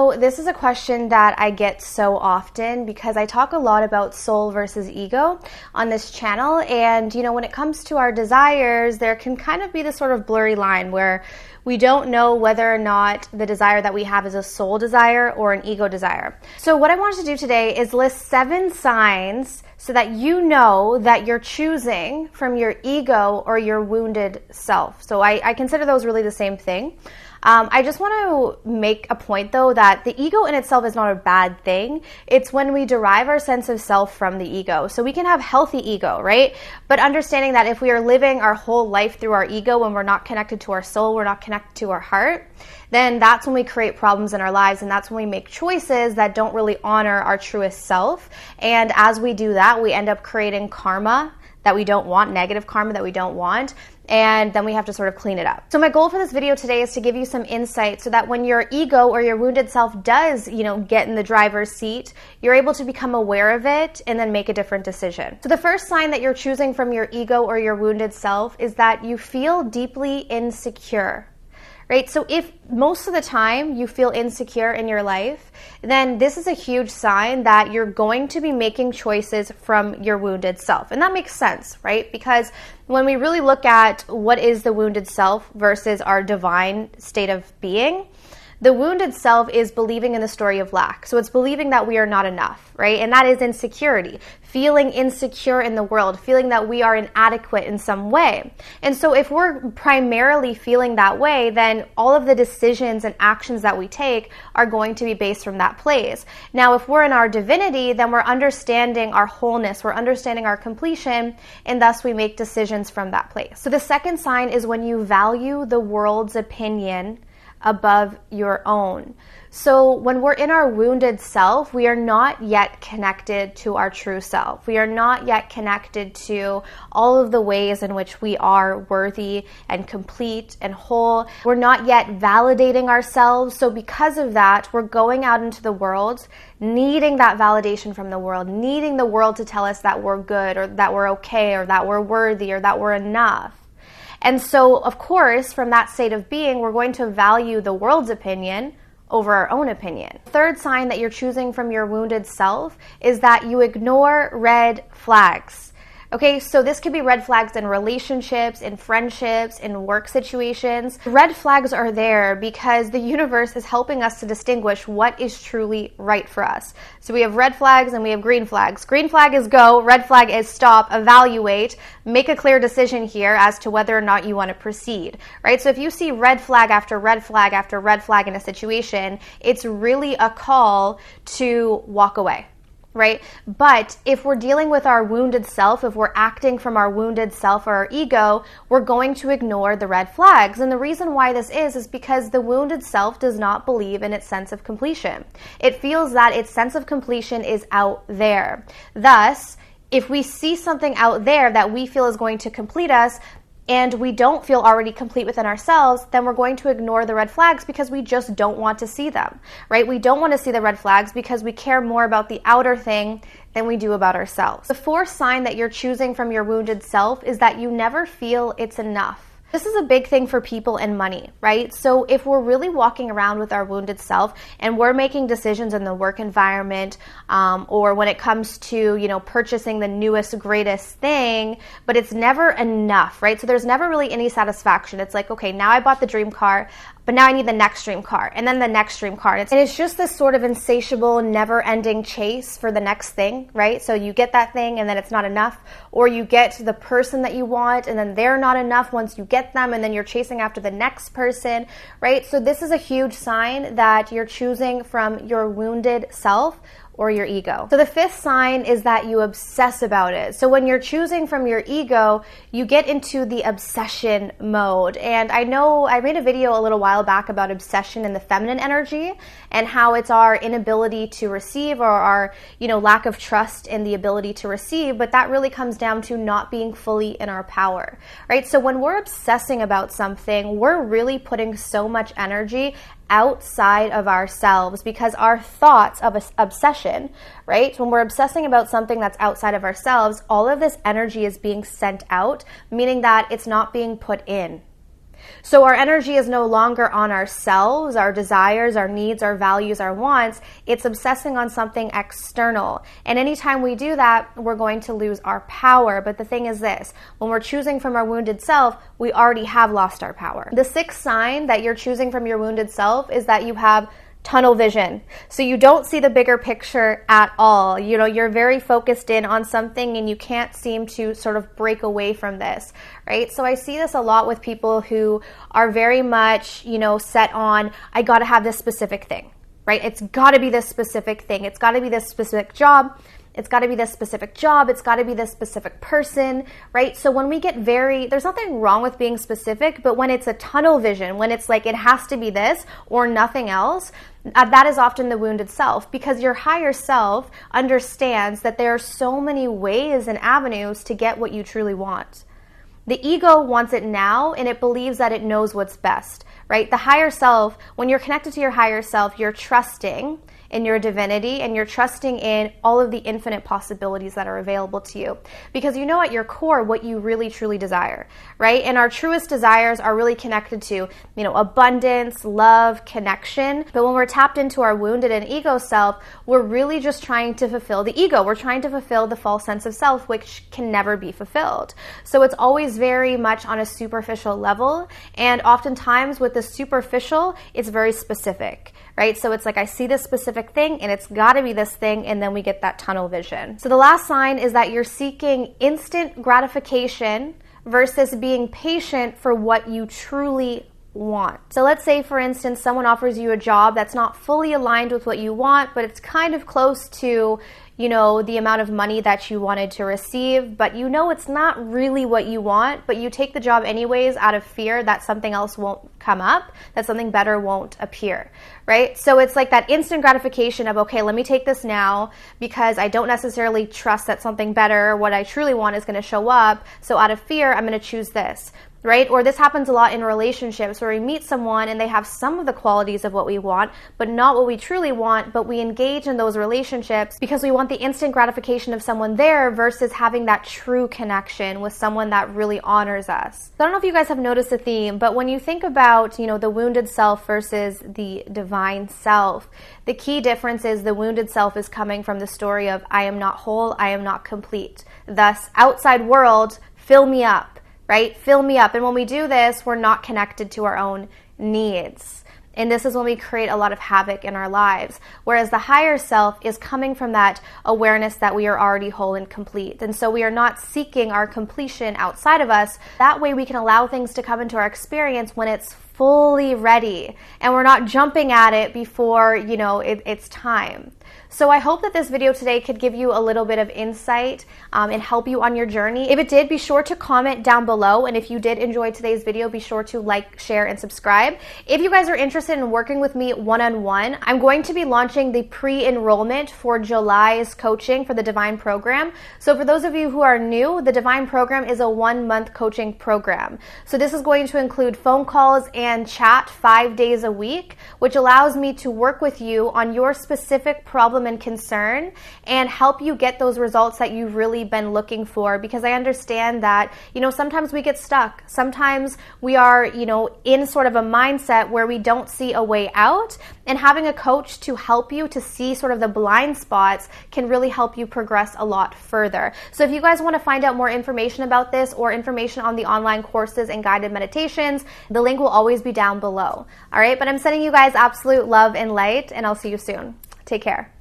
So this is a question that I get so often because I talk a lot about soul versus ego on this channel. And, when it comes to our desires, there can kind of be this sort of blurry line where we don't know whether or not the desire that we have is a soul desire or an ego desire. So what I wanted to do today is list 7 signs so that you know that you're choosing from your ego or your wounded self. So I consider those really the same thing. I just want to make a point, though, that the ego in itself is not a bad thing. It's when we derive our sense of self from the ego. So we can have healthy ego, right? But understanding that if we are living our whole life through our ego and we're not connected to our soul, we're not connected to our heart, then that's when we create problems in our lives, and that's when we make choices that don't really honor our truest self. And as we do that, we end up creating karma that we don't want, negative karma that we don't want, and then we have to sort of clean it up. So my goal for this video today is to give you some insight so that when your ego or your wounded self does, get in the driver's seat, you're able to become aware of it and then make a different decision. So the first sign that you're choosing from your ego or your wounded self is that you feel deeply insecure. Right? So if most of the time you feel insecure in your life, then this is a huge sign that you're going to be making choices from your wounded self. And that makes sense, right? Because when we really look at what is the wounded self versus our divine state of being, the wounded self is believing in the story of lack. So it's believing that we are not enough, right? And that is insecurity, feeling insecure in the world, feeling that we are inadequate in some way. And so if we're primarily feeling that way, then all of the decisions and actions that we take are going to be based from that place. Now, if we're in our divinity, then we're understanding our wholeness, we're understanding our completion, and thus we make decisions from that place. So the second sign is when you value the world's opinion above your own. So when we're in our wounded self, we are not yet connected to our true self. We are not yet connected to all of the ways in which we are worthy and complete and whole. We're not yet validating ourselves. So because of that, we're going out into the world, needing that validation from the world, needing the world to tell us that we're good or that we're okay or that we're worthy or that we're enough. And so, of course, from that state of being, we're going to value the world's opinion over our own opinion. The third sign that you're choosing from your wounded self is that you ignore red flags. Okay, so this could be red flags in relationships, in friendships, in work situations. Red flags are there because the universe is helping us to distinguish what is truly right for us. So we have red flags and we have green flags. Green flag is go, red flag is stop, evaluate, make a clear decision here as to whether or not you want to proceed, right? So if you see red flag after red flag after red flag in a situation, it's really a call to walk away. Right? But if we're dealing with our wounded self, if we're acting from our wounded self or our ego, we're going to ignore the red flags. And the reason why this is because the wounded self does not believe in its sense of completion. It feels that its sense of completion is out there. Thus, if we see something out there that we feel is going to complete us, and we don't feel already complete within ourselves, then we're going to ignore the red flags because we just don't want to see them, right? We don't want to see the red flags because we care more about the outer thing than we do about ourselves. The fourth sign that you're choosing from your wounded self is that you never feel it's enough. This is a big thing for people and money, right? So if we're really walking around with our wounded self and we're making decisions in the work environment or when it comes to, purchasing the newest, greatest thing, but it's never enough, right? So there's never really any satisfaction. It's like, okay, now I bought the dream car, but now I need the next dream car and then the next dream car. And it's just this sort of insatiable, never-ending chase for the next thing, right? So you get that thing and then it's not enough, or you get the person that you want and then they're not enough once you get them, and then you're chasing after the next person, right? So this is a huge sign that you're choosing from your wounded self or your ego. So the fifth sign is that you obsess about it. So when you're choosing from your ego, you get into the obsession mode. And I know I made a video a little while back about obsession and the feminine energy and how it's our inability to receive or our, lack of trust in the ability to receive, but that really comes down to not being fully in our power, right? So when we're obsessing about something, we're really putting so much energy outside of ourselves because our thoughts of obsession, right? When we're obsessing about something that's outside of ourselves, all of this energy is being sent out, meaning that it's not being put in. So our energy is no longer on ourselves, our desires, our needs, our values, our wants. It's obsessing on something external. And anytime we do that, we're going to lose our power. But the thing is this, when we're choosing from our wounded self, we already have lost our power. The sixth sign that you're choosing from your wounded self is that you have tunnel vision. So you don't see the bigger picture at all. You know, you're very focused in on something and you can't seem to sort of break away from this, right? So I see this a lot with people who are very much, you know, set on, I got to have this specific thing, right? It's got to be this specific thing. It's got to be this specific job. It's got to be this specific job. It's got to be this specific person, right? So when we get there's nothing wrong with being specific, but when it's a tunnel vision, when it's like it has to be this or nothing else, that is often the wounded self, because your higher self understands that there are so many ways and avenues to get what you truly want. The ego wants it now, and it believes that it knows what's best, right? The higher self, when you're connected to your higher self, you're trusting in your divinity and you're trusting in all of the infinite possibilities that are available to you, because you know at your core what you really truly desire, right? And our truest desires are really connected to, you know, abundance, love, connection. But when we're tapped into our wounded and ego self, we're really just trying to fulfill the ego. We're trying to fulfill the false sense of self, which can never be fulfilled. So it's always very much on a superficial level, and oftentimes with the superficial, it's very specific, right? So it's like, I see this specific thing and it's got to be this thing, and then we get that tunnel vision. So the last sign is that you're seeking instant gratification versus being patient for what you truly want. So let's say, for instance, someone offers you a job that's not fully aligned with what you want, but it's kind of close to, you know, the amount of money that you wanted to receive, but you know it's not really what you want, but you take the job anyways out of fear that something else won't come up, that something better won't appear, right? So it's like that instant gratification of, okay, let me take this now because I don't necessarily trust that something better, what I truly want, is going to show up. So out of fear, I'm going to choose this. Right? Or this happens a lot in relationships where we meet someone and they have some of the qualities of what we want, but not what we truly want, but we engage in those relationships because we want the instant gratification of someone there versus having that true connection with someone that really honors us. So I don't know if you guys have noticed a theme, but when you think about, you know, the wounded self versus the divine self, the key difference is the wounded self is coming from the story of, I am not whole, I am not complete. Thus, outside world, fill me up. Right? Fill me up. And when we do this, we're not connected to our own needs. And this is when we create a lot of havoc in our lives. Whereas the higher self is coming from that awareness that we are already whole and complete. And so we are not seeking our completion outside of us. That way we can allow things to come into our experience when it's fully ready. And we're not jumping at it before, you know, it's time. So I hope that this video today could give you a little bit of insight and help you on your journey. If it did, be sure to comment down below. And if you did enjoy today's video, be sure to like, share, and subscribe. If you guys are interested in working with me one-on-one, I'm going to be launching the pre-enrollment for July's coaching for the Divine Program. So for those of you who are new, the Divine Program is a 1-month coaching program. So this is going to include phone calls and chat 5 days a week, which allows me to work with you on your specific problem and concern and help you get those results that you've really been looking for, because I understand that, you know, sometimes we get stuck. Sometimes we are, you know, in sort of a mindset where we don't see a way out, and having a coach to help you to see sort of the blind spots can really help you progress a lot further. So if you guys want to find out more information about this or information on the online courses and guided meditations, the link will always be down below. All right, but I'm sending you guys absolute love and light, and I'll see you soon. Take care.